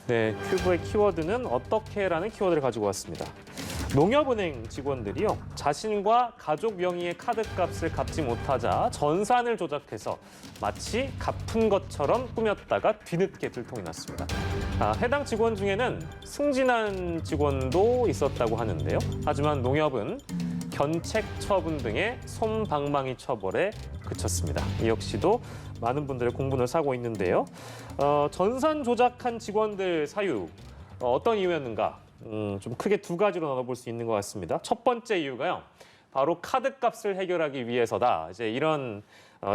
네, 큐브의 키워드는 어떻게라는 키워드를 가지고 왔습니다. 농협은행 직원들이요, 자신과 가족 명의의 카드값을 갚지 못하자 전산을 조작해서 마치 갚은 것처럼 꾸몄다가 뒤늦게 들통이 났습니다. 해당 직원 중에는 승진한 직원도 있었다고 하는데요. 하지만 농협은 견책 처분 등의 솜방망이 처벌에 그쳤습니다. 이 역시도 많은 분들의 공분을 사고 있는데요. 전산 조작한 직원들 사유 어떤 이유였는가? 좀 크게 두 가지로 나눠볼 수 있는 것 같습니다. 첫 번째 이유가요, 바로 카드값을 해결하기 위해서다. 이제 이런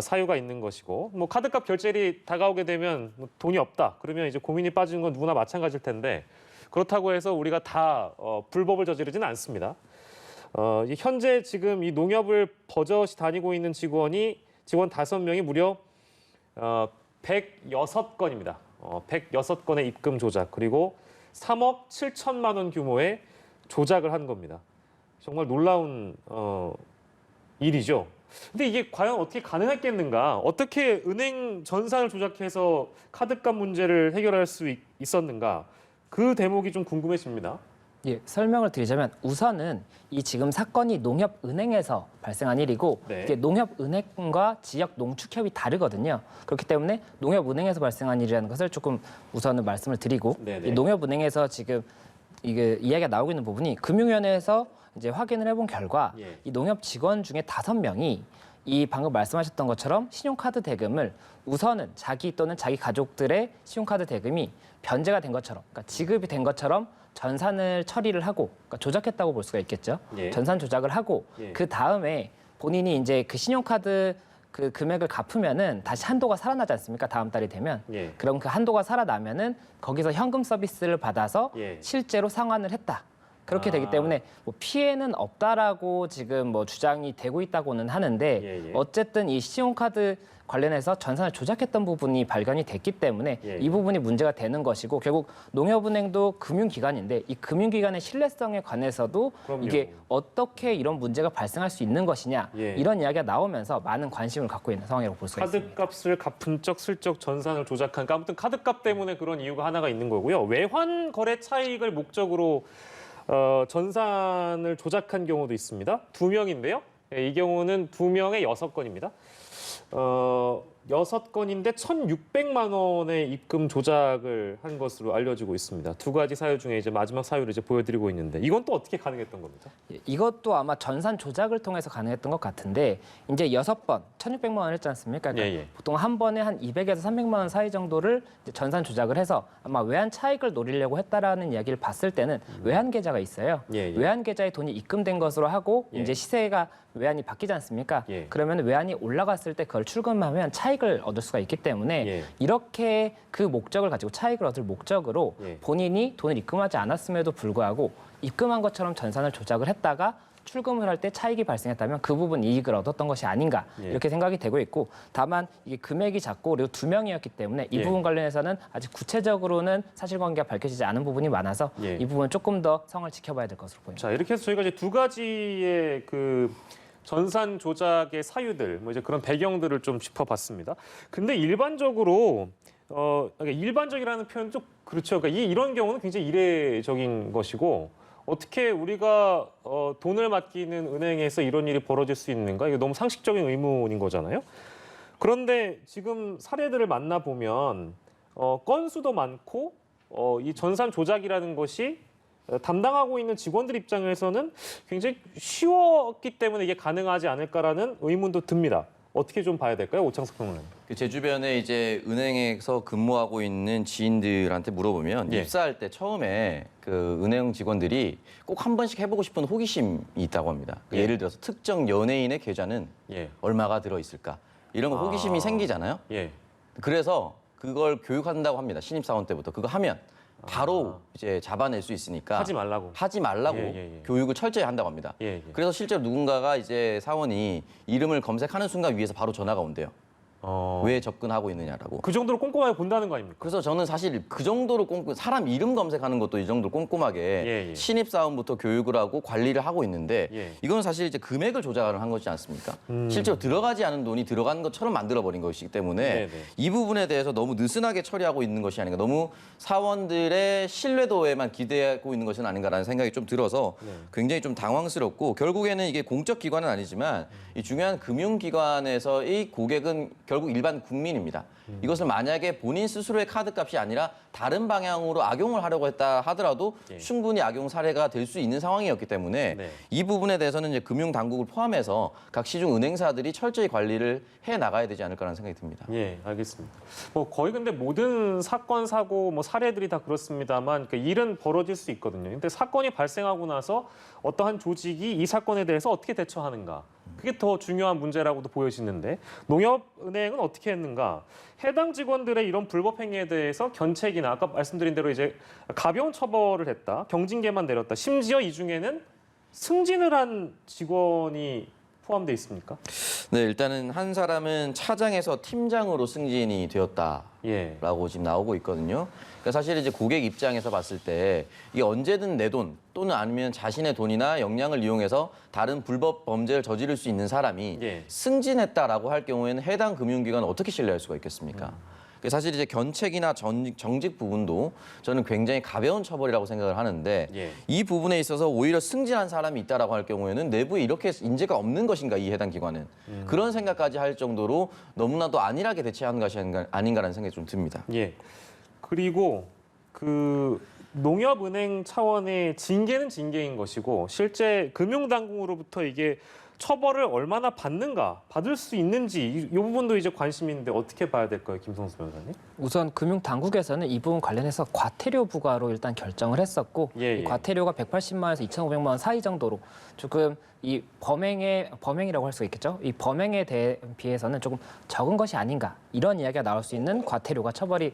사유가 있는 것이고, 뭐 카드값 결제일이 다가오게 되면 뭐 돈이 없다. 그러면 이제 고민이 빠지는 건 누구나 마찬가지일 텐데, 그렇다고 해서 우리가 다 불법을 저지르지는 않습니다. 현재 지금 이 농협을 버젓이 다니고 있는 직원 5명이 무려 106건입니다. 106건의 입금 조작, 그리고 3억 7천만 원 규모의 조작을 한 겁니다. 정말 놀라운 일이죠. 근데 이게 과연 어떻게 가능했겠는가? 어떻게 은행 전산을 조작해서 카드값 문제를 해결할 수 있었는가? 그 대목이 좀 궁금해집니다. 예, 설명을 드리자면 우선은 이 지금 사건이 농협은행에서 발생한 일이고, 네. 이게 농협은행과 지역 농축협이 다르거든요. 그렇기 때문에 농협은행에서 발생한 일이라는 것을 조금 우선은 말씀을 드리고, 네네. 이 농협은행에서 지금 이게 이야기가 나오고 있는 부분이 금융위원회에서 이제 확인을 해본 결과, 예. 이 농협 직원 중에 5명이 이 방금 말씀하셨던 것처럼 신용카드 대금을 우선은 자기 또는 자기 가족들의 신용카드 대금이 변제가 된 것처럼, 그러니까 지급이 된 것처럼 전산을 처리를 하고, 그러니까 조작했다고 볼 수가 있겠죠. 예. 전산 조작을 하고, 예. 그 다음에 본인이 이제 그 신용카드 그 금액을 갚으면은 다시 한도가 살아나지 않습니까? 다음 달이 되면. 예. 그럼 그 한도가 살아나면은 거기서 현금 서비스를 받아서 예. 실제로 상환을 했다. 그렇게 되기 때문에 뭐 피해는 없다라고 지금 뭐 주장이 되고 있다고는 하는데, 예, 예. 어쨌든 이 신용카드 관련해서 전산을 조작했던 부분이 발견이 됐기 때문에 예, 예. 이 부분이 문제가 되는 것이고, 결국 농협은행도 금융기관인데 이 금융기관의 신뢰성에 관해서도 그럼요. 이게 어떻게 이런 문제가 발생할 수 있는 것이냐, 예. 이런 이야기가 나오면서 많은 관심을 갖고 있는 상황이라고 볼 수가 있습니다. 카드값을 갚은 적 슬쩍 전산을 조작한, 그러니까 아무튼 카드값 때문에 그런 이유가 하나가 있는 거고요. 외환 거래 차익을 목적으로 전산을 조작한 경우도 있습니다. 2명인데요. 이 경우는 2명의 6건입니다. 6건인데 1,600만 원의 입금 조작을 한 것으로 알려지고 있습니다. 두 가지 사유 중에 이제 마지막 사유를 이제 보여드리고 있는데, 이건 또 어떻게 가능했던 겁니까? 예, 이것도 아마 전산 조작을 통해서 가능했던 것 같은데, 이제 6번 1,600만 원 했지 않습니까? 그러니까 예, 예. 보통 한 번에 한 200에서 300만 원 사이 정도를 이제 전산 조작을 해서 아마 외환 차익을 노리려고 했다라는 이야기를 봤을 때는 외환 계좌가 있어요. 예, 예. 외환 계좌에 돈이 입금된 것으로 하고, 예. 이제 시세가 외환이 바뀌지 않습니까? 예. 그러면 외환이 올라갔을 때 그걸 출금하면 차익을 얻을 수가 있기 때문에 예. 이렇게 그 목적을 가지고, 차익을 얻을 목적으로 예. 본인이 돈을 입금하지 않았음에도 불구하고 입금한 것처럼 전산을 조작을 했다가 출금을 할 때 차익이 발생했다면 그 부분 이익을 얻었던 것이 아닌가, 예. 이렇게 생각이 되고 있고, 다만 이게 금액이 작고 그리고 2명이었기 때문에 이 예. 부분 관련해서는 아직 구체적으로는 사실관계가 밝혀지지 않은 부분이 많아서 예. 이 부분 조금 더 성을 지켜봐야 될 것으로 보입니다. 자, 이렇게 해서 저희가 이제 두 가지의 그 전산 조작의 사유들, 뭐 이제 그런 배경들을 좀 짚어봤습니다. 근데 일반적으로 그러니까 일반적이라는 표현은 좀 그렇죠. 그러니까 이런 경우는 굉장히 이례적인 것이고, 어떻게 우리가 돈을 맡기는 은행에서 이런 일이 벌어질 수 있는가? 이게 너무 상식적인 의문인 거잖아요. 그런데 지금 사례들을 만나보면 건수도 많고 이 전산 조작이라는 것이 담당하고 있는 직원들 입장에서는 굉장히 쉬웠기 때문에 이게 가능하지 않을까라는 의문도 듭니다. 어떻게 좀 봐야 될까요, 오창석 평론가님? 제 주변에 이제 은행에서 근무하고 있는 지인들한테 물어보면 예. 입사할 때 처음에 그 은행 직원들이 꼭 한 번씩 해보고 싶은 호기심이 있다고 합니다. 예. 예를 들어서 특정 연예인의 계좌는 예. 얼마가 들어있을까, 이런 거 호기심이 생기잖아요. 예. 그래서 그걸 교육한다고 합니다. 신입사원 때부터. 그거 하면 바로 이제 잡아낼 수 있으니까 하지 말라고. 하지 말라고 예. 교육을 철저히 한다고 합니다. 예. 그래서 실제로 누군가가 이제 사원이 이름을 검색하는 순간 위에서 바로 전화가 온대요. 왜 접근하고 있느냐라고. 그 정도로 꼼꼼하게 본다는 거 아닙니까? 그래서 저는 사실 그 정도로 사람 이름 검색하는 것도 이 정도로 꼼꼼하게 예. 신입사원부터 교육을 하고 관리를 하고 있는데 예. 이건 사실 이제 금액을 조작을 한 것이지 않습니까? 실제로 들어가지 않은 돈이 들어간 것처럼 만들어버린 것이기 때문에 네네. 이 부분에 대해서 너무 느슨하게 처리하고 있는 것이 아닌가. 너무 사원들의 신뢰도에만 기대하고 있는 것은 아닌가라는 생각이 좀 들어서 굉장히 좀 당황스럽고 결국에는 이게 공적 기관은 아니지만 이 중요한 금융기관에서의 고객은 결국 일반 국민입니다. 이것을 만약에 본인 스스로의 카드값이 아니라 다른 방향으로 악용을 하려고 했다 하더라도 예. 충분히 악용 사례가 될 수 있는 상황이었기 때문에 네. 이 부분에 대해서는 이제 금융당국을 포함해서 각 시중 은행사들이 철저히 관리를 해 나가야 되지 않을까라는 생각이 듭니다. 예, 알겠습니다. 뭐 거의 근데 모든 사건, 사고, 뭐 사례들이 다 그렇습니다만 그러니까 일은 벌어질 수 있거든요. 근데 사건이 발생하고 나서 어떠한 조직이 이 사건에 대해서 어떻게 대처하는가. 그게 더 중요한 문제라고도 보여지는데 농협은행은 어떻게 했는가? 해당 직원들의 이런 불법 행위에 대해서 견책이나 아까 말씀드린 대로 이제 가벼운 처벌을 했다, 경징계만 내렸다. 심지어 이 중에는 승진을 한 직원이 포함돼 있습니까? 네, 일단은 한 사람은 차장에서 팀장으로 승진이 되었다. 예. 라고 지금 나오고 있거든요. 그러니까 사실 이제 고객 입장에서 봤을 때 이게 언제든 내 돈 또는 아니면 자신의 돈이나 역량을 이용해서 다른 불법 범죄를 저지를 수 있는 사람이 예. 승진했다라고 할 경우에는 해당 금융기관을 어떻게 신뢰할 수가 있겠습니까? 사실 이제 견책이나 정직 부분도 저는 굉장히 가벼운 처벌이라고 생각을 하는데 예. 이 부분에 있어서 오히려 승진한 사람이 있다라고 할 경우에는 내부에 이렇게 인재가 없는 것인가 이 해당 기관은 그런 생각까지 할 정도로 너무나도 안일하게 대처하는 것이 아닌가라는 생각이 좀 듭니다. 예. 그리고 그 농협은행 차원의 징계는 징계인 것이고 실제 금융당국으로부터 이게 처벌을 얼마나 받는가, 받을 수 있는지 이 부분도 이제 관심인데 어떻게 봐야 될까요, 김성수 변호사님? 우선 금융당국에서는 이 부분 관련해서 과태료 부과로 일단 결정을 했었고 예, 이 예. 과태료가 180만 원에서 2,500만 원 사이 정도로 조금 이 범행이라고 할 수 있겠죠. 이 범행에 비해서는 조금 적은 것이 아닌가 이런 이야기가 나올 수 있는 과태료가 처벌이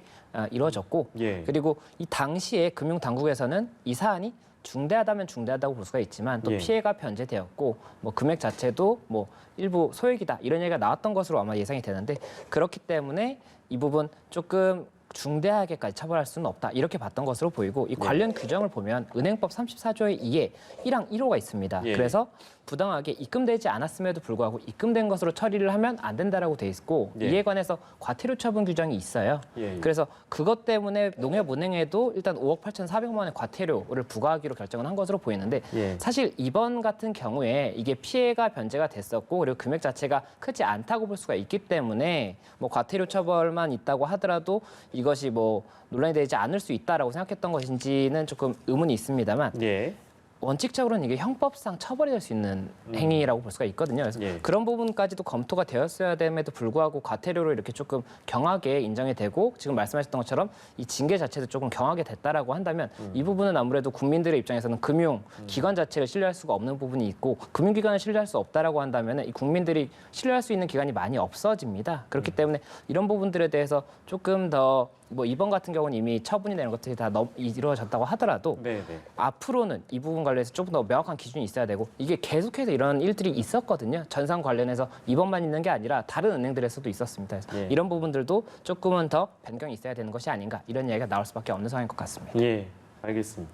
이루어졌고 예. 그리고 이 당시에 금융당국에서는 이 사안이 중대하다면 중대하다고 볼 수가 있지만 또 예. 피해가 변제되었고 뭐 금액 자체도 뭐 일부 소액이다 이런 얘기가 나왔던 것으로 아마 예상이 되는데 그렇기 때문에 이 부분 조금 중대하게까지 처벌할 수는 없다 이렇게 봤던 것으로 보이고 이 관련 규정을 보면 은행법 34조의 2에 1항 1호가 있습니다. 예. 그래서 부당하게 입금되지 않았음에도 불구하고 입금된 것으로 처리를 하면 안 된다라고 돼 있고 예. 이에 관해서 과태료 처분 규정이 있어요. 예, 예. 그래서 그것 때문에 농협은행에도 일단 5억 8,400만 원의 과태료를 부과하기로 결정을 한 것으로 보이는데 예. 사실 이번 같은 경우에 이게 피해가 변제가 됐었고 그리고 금액 자체가 크지 않다고 볼 수가 있기 때문에 뭐 과태료 처벌만 있다고 하더라도 이것이 뭐 논란이 되지 않을 수 있다라고 생각했던 것인지는 조금 의문이 있습니다만 예. 원칙적으로는 이게 형법상 처벌이 될 수 있는 행위라고 볼 수가 있거든요. 그래서 예. 그런 부분까지도 검토가 되었어야 됨에도 불구하고 과태료로 이렇게 조금 경하게 인정이 되고 지금 말씀하셨던 것처럼 이 징계 자체도 조금 경하게 됐다라고 한다면 이 부분은 아무래도 국민들의 입장에서는 금융 기관 자체를 신뢰할 수가 없는 부분이 있고 금융기관을 신뢰할 수 없다라고 한다면 이 국민들이 신뢰할 수 있는 기관이 많이 없어집니다. 그렇기 때문에 이런 부분들에 대해서 조금 더 뭐 이번 같은 경우는 이미 처분이 되는 것들이 다 이루어졌다고 하더라도 네, 네. 앞으로는 이 부분 관련해서 조금 더 명확한 기준이 있어야 되고 이게 계속해서 이런 일들이 있었거든요. 전산 관련해서 이번만 있는 게 아니라 다른 은행들에서도 있었습니다. 그래서 예. 이런 부분들도 조금은 더 변경이 있어야 되는 것이 아닌가 이런 이야기가 나올 수밖에 없는 상황인 것 같습니다. 예, 알겠습니다.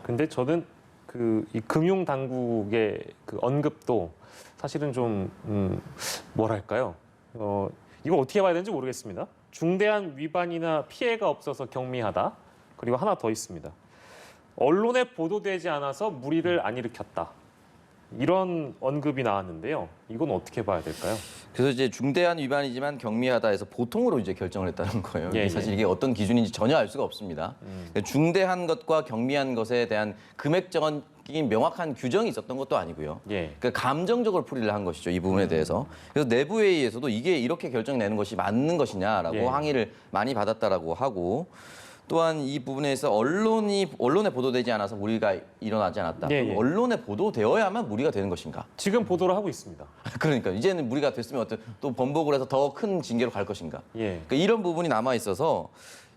근데 저는 그 이 금융 당국의 그 언급도 사실은 좀 뭐랄까요? 이거 어떻게 봐야 되는지 모르겠습니다. 중대한 위반이나 피해가 없어서 경미하다. 그리고 하나 더 있습니다. 언론에 보도되지 않아서 무리를 안 일으켰다. 이런 언급이 나왔는데요. 이건 어떻게 봐야 될까요? 그래서 이제 중대한 위반이지만 경미하다 해서 보통으로 이제 결정을 했다는 거예요. 예, 사실 예. 이게 어떤 기준인지 전혀 알 수가 없습니다. 중대한 것과 경미한 것에 대한 금액적인 명확한 규정이 있었던 것도 아니고요. 예. 그러니까 감정적으로 풀이를 한 것이죠. 이 부분에 대해서. 그래서 내부 회의에서도 이게 이렇게 결정 내는 것이 맞는 것이냐라고 예. 항의를 많이 받았다라고 하고 또한 이 부분에서 언론에 보도되지 않아서 무리가 일어나지 않았다. 예, 그럼 예. 언론에 보도되어야만 무리가 되는 것인가? 지금 보도를 하고 있습니다. 그러니까 이제는 무리가 됐으면 또 번복을 해서 더 큰 징계로 갈 것인가? 예. 그러니까 이런 부분이 남아 있어서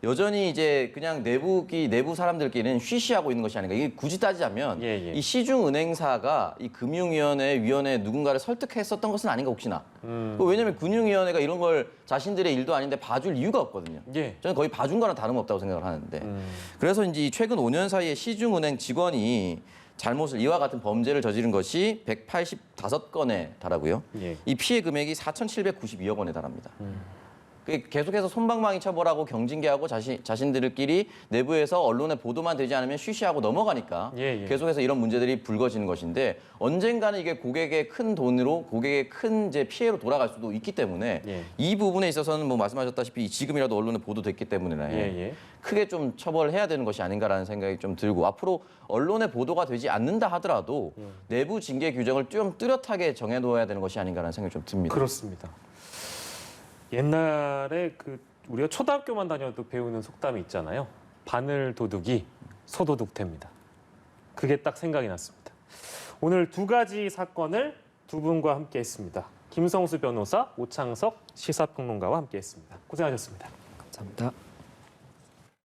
여전히 이제 그냥 내부 사람들끼리는 쉬쉬하고 있는 것이 아닌가. 이게 굳이 따지자면 예, 예. 이 시중은행사가 이 위원회 누군가를 설득했었던 것은 아닌가 혹시나. 왜냐하면 금융위원회가 이런 걸 자신들의 일도 아닌데 봐줄 이유가 없거든요. 예. 저는 거의 봐준 거랑 다름없다고 생각을 하는데. 그래서 이제 이 최근 5년 사이에 시중은행 직원이 이와 같은 범죄를 저지른 것이 185건에 달하고요. 예. 이 피해 금액이 4,792억 원에 달합니다. 계속해서 솜방망이 처벌하고 경징계하고 자신들끼리 내부에서 언론에 보도만 되지 않으면 쉬쉬하고 넘어가니까 예, 예. 계속해서 이런 문제들이 불거지는 것인데 언젠가는 이게 고객의 큰 돈으로 고객의 큰 이제 피해로 돌아갈 수도 있기 때문에 예. 이 부분에 있어서는 뭐 말씀하셨다시피 지금이라도 언론에 보도됐기 때문에 예, 예. 크게 좀 처벌해야 되는 것이 아닌가라는 생각이 좀 들고 앞으로 언론에 보도가 되지 않는다 하더라도 내부 징계 규정을 좀 뚜렷하게 정해놓아야 되는 것이 아닌가라는 생각이 좀 듭니다. 그렇습니다. 옛날에 우리가 초등학교만 다녀도 배우는 속담이 있잖아요. 바늘 도둑이 소도둑 됩니다. 그게 딱 생각이 났습니다. 오늘 두 가지 사건을 두 분과 함께했습니다. 김성수 변호사, 오창석 시사평론가와 함께했습니다. 고생하셨습니다. 감사합니다.